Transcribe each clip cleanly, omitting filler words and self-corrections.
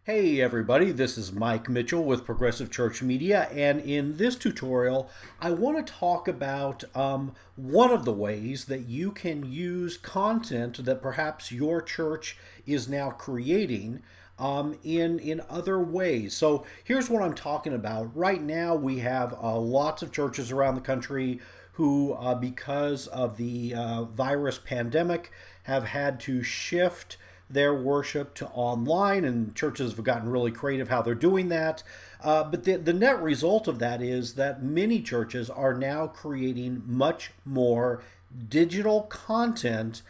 Hey everybody, this is Mike Mitchell with Progressive Church Media, and in this tutorial I want to talk about one of the ways that you can use content that perhaps your church is now creating in other ways. So here's what I'm talking about. Right now we have lots of churches around the country who, because of the virus pandemic, have had to shift their worship to online, and churches have gotten really creative how they're doing that. But the net result of that is that many churches are now creating much more digital content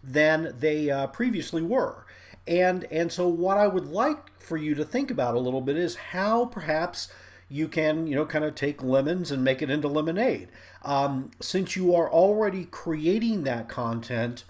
than they previously were. And so what I would like for you to think about a little bit is how perhaps you can, kind of take lemons and make it into lemonade. Since you are already creating that content,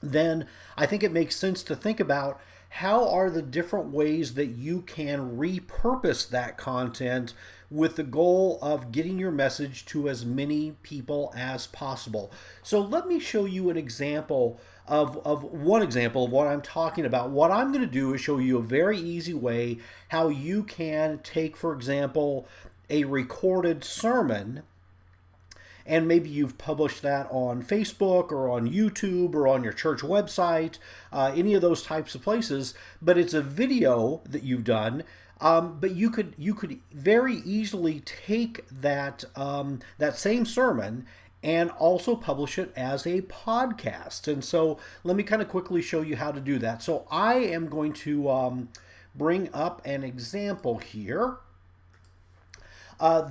then I think it makes sense to think about how are the different ways that you can repurpose that content with the goal of getting your message to as many people as possible. So let me show you an example of one example of what I'm talking about. What I'm going to do is show you a very easy way how you can take, for example, a recorded sermon, and maybe you've published that on Facebook or on YouTube or on your church website, any of those types of places, but it's a video that you've done. But you could very easily take that same sermon and also publish it as a podcast. And so let me kind of quickly show you how to do that. So I am going to bring up an example here.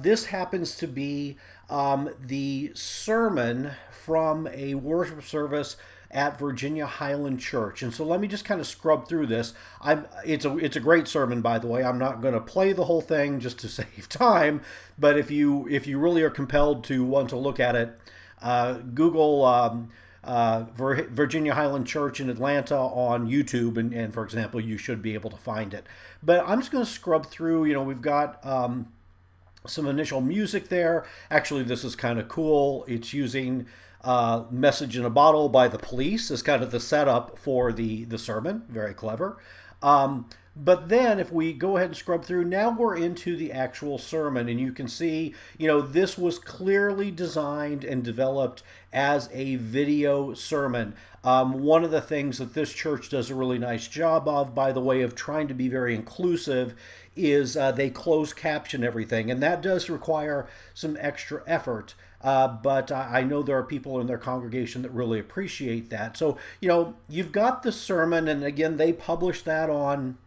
This happens to be the sermon from a worship service at Virginia Highland Church. And so let me just kind of scrub through this. It's a great sermon, by the way. I'm not going to play the whole thing just to save time, but if you really are compelled to want to look at it, Google Virginia Highland Church in Atlanta on YouTube, and for example, you should be able to find it. But I'm just going to scrub through. We've got some initial music there. Actually, this is kind of cool. It's using Message in a Bottle by the Police as kind of the setup for the sermon. Very clever. But then if we go ahead and scrub through, now we're into the actual sermon, and you can see, this was clearly designed and developed as a video sermon. One of the things that this church does a really nice job of, by the way, of trying to be very inclusive, is they close caption everything, and that does require some extra effort. But I know there are people in their congregation that really appreciate that. So, you've got the sermon, and again, they publish that on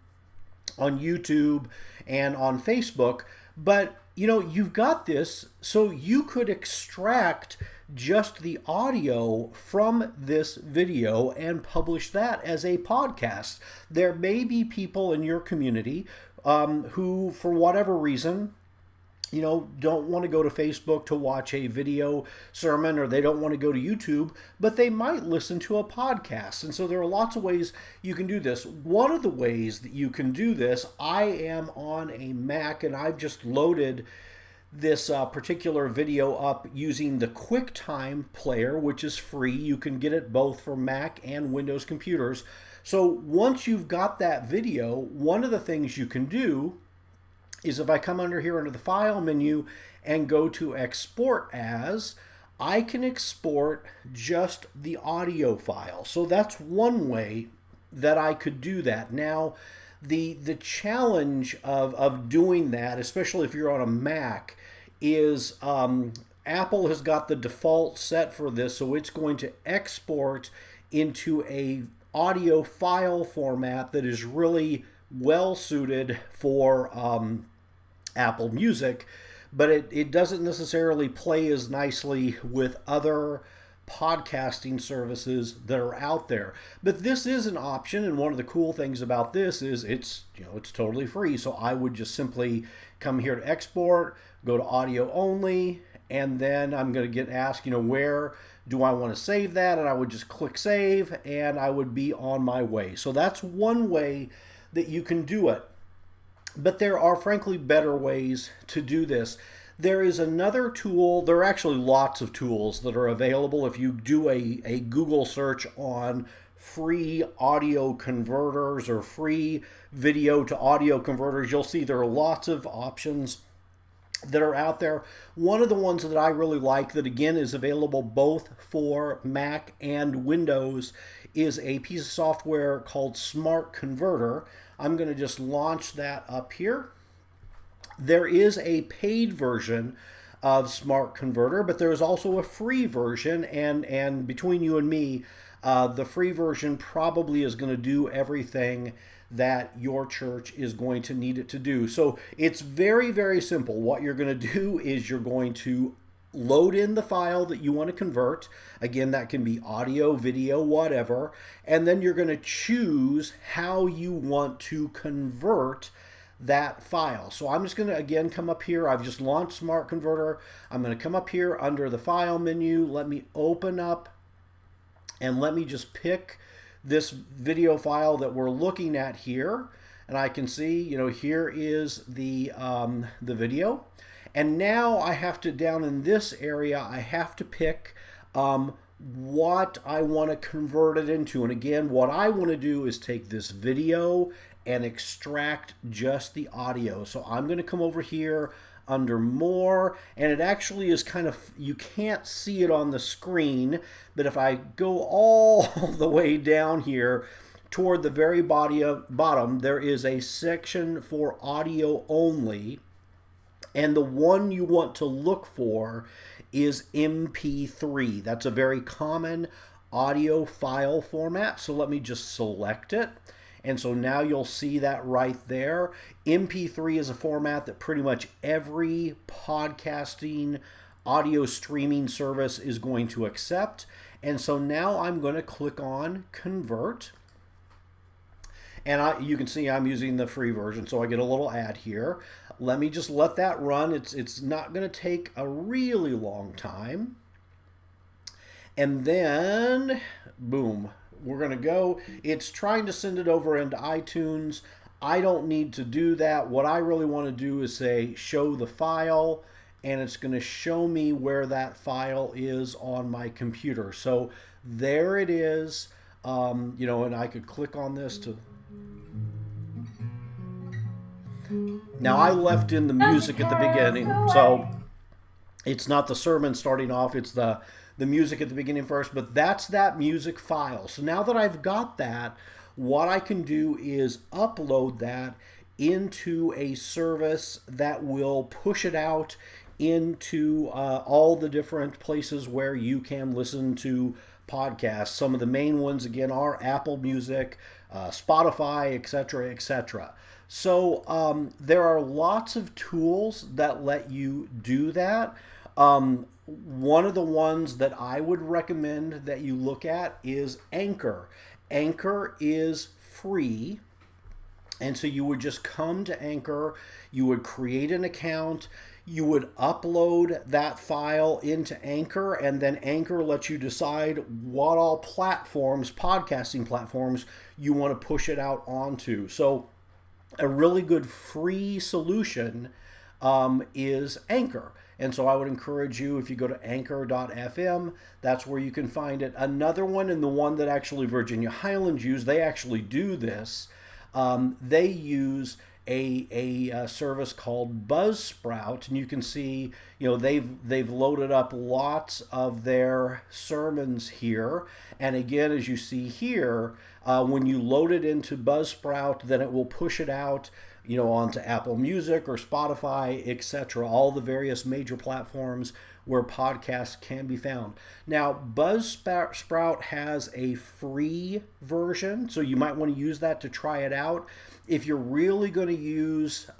YouTube and on Facebook, but you've got this, so you could extract just the audio from this video and publish that as a podcast. There may be people in your community who, for whatever reason, don't want to go to Facebook to watch a video sermon, or they don't want to go to YouTube, but they might listen to a podcast. And so there are lots of ways you can do this. One of the ways that you can do this, I am on a Mac, and I've just loaded this particular video up using the QuickTime player, which is free. You can get it both for Mac and Windows computers. So once you've got that video, one of the things you can do is, if I come under here under the File menu and go to Export As, I can export just the audio file. So that's one way that I could do that. Now, the challenge of doing that, especially if you're on a Mac, is Apple has got the default set for this, so it's going to export into a audio file format that is really well suited for Apple Music, but it doesn't necessarily play as nicely with other podcasting services that are out there. But this is an option, and one of the cool things about this is it's totally free. So I would just simply come here to export, go to audio only, and then I'm going to get asked, where do I want to save that? And I would just click save, and I would be on my way. So that's one way that you can do it. But there are, frankly, better ways to do this. There is another tool. There are actually lots of tools that are available. If you do a Google search on free audio converters or free video to audio converters, you'll see there are lots of options that are out there. One of the ones that I really like, that again is available both for Mac and Windows, is a piece of software called Smart Converter. I'm going to just launch that up here. There is a paid version of Smart Converter, but there is also a free version, and between you and me, the free version probably is going to do everything that your church is going to need it to do. So it's very, very simple. What you're going to do is you're going to load in the file that you want to convert. Again, that can be audio, video, whatever. And then you're going to choose how you want to convert that file. So I'm just going to again come up here. I've just launched Smart Converter. I'm going to come up here under the file menu. Let me open up and let me just pick this video file that we're looking at here, and I can see, you know, here is the video, and now I have to, down in this area, I have to pick what I want to convert it into. And again, what I want to do is take this video and extract just the audio. So I'm going to come over here under more, and it actually is kind of, you can't see it on the screen, but if I go all the way down here toward the very bottom, there is a section for audio only, and the one you want to look for is MP3. That's a very common audio file format, so let me just select it. And so now you'll see that right there. MP3 is a format that pretty much every podcasting audio streaming service is going to accept. And so now I'm going to click on Convert. And you can see I'm using the free version, so I get a little ad here. Let me just let that run. It's not going to take a really long time. And then, boom. We're going to go, it's trying to send it over into iTunes. I don't need to do that. What I really want to do is say, show the file, and it's going to show me where that file is on my computer. So there it is, you know, and I could click on this to... Now I left in the music at the beginning, so it's not the sermon starting off, it's the music at the beginning first, but that's that music file. So now that I've got that, what I can do is upload that into a service that will push it out into all the different places where you can listen to podcasts. Some of the main ones, again, are Apple Music, Spotify, etc., etc. So there are lots of tools that let you do that. One of the ones that I would recommend that you look at is Anchor. Anchor is free, and so you would just come to Anchor, you would create an account, you would upload that file into Anchor, and then Anchor lets you decide what all platforms, podcasting platforms, you want to push it out onto. So a really good free solution is Anchor. And so I would encourage you, if you go to anchor.fm, that's where you can find it. Another one, and the one that actually Virginia Highlands use, they actually do this. They use a service called Buzzsprout, and you can see, you know, they've loaded up lots of their sermons here. And again, as you see here, when you load it into Buzzsprout, then it will push it out, you know, onto Apple Music or Spotify, etc., all the various major platforms where podcasts can be found. Now, Buzzsprout has a free version, so you might want to use that to try it out. If you're really going to use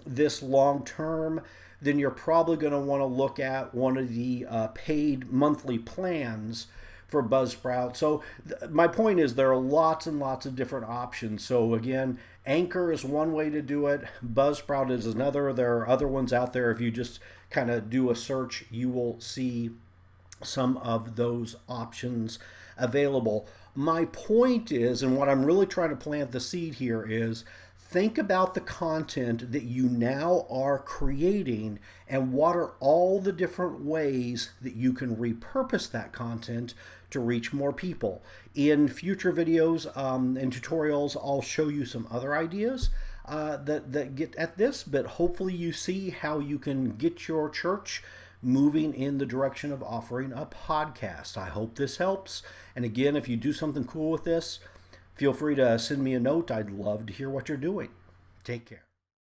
this long term, then you're probably going to want to look at one of the paid monthly plans for Buzzsprout. So my point is there are lots and lots of different options. So again, Anchor is one way to do it. Buzzsprout is another. There are other ones out there. If you just kind of do a search, you will see some of those options available. My point is, and what I'm really trying to plant the seed here is, think about the content that you now are creating and what are all the different ways that you can repurpose that content to reach more people. In future videos and tutorials, I'll show you some other ideas that get at this, but hopefully you see how you can get your church moving in the direction of offering a podcast. I hope this helps. And again, if you do something cool with this, feel free to send me a note. I'd love to hear what you're doing. Take care.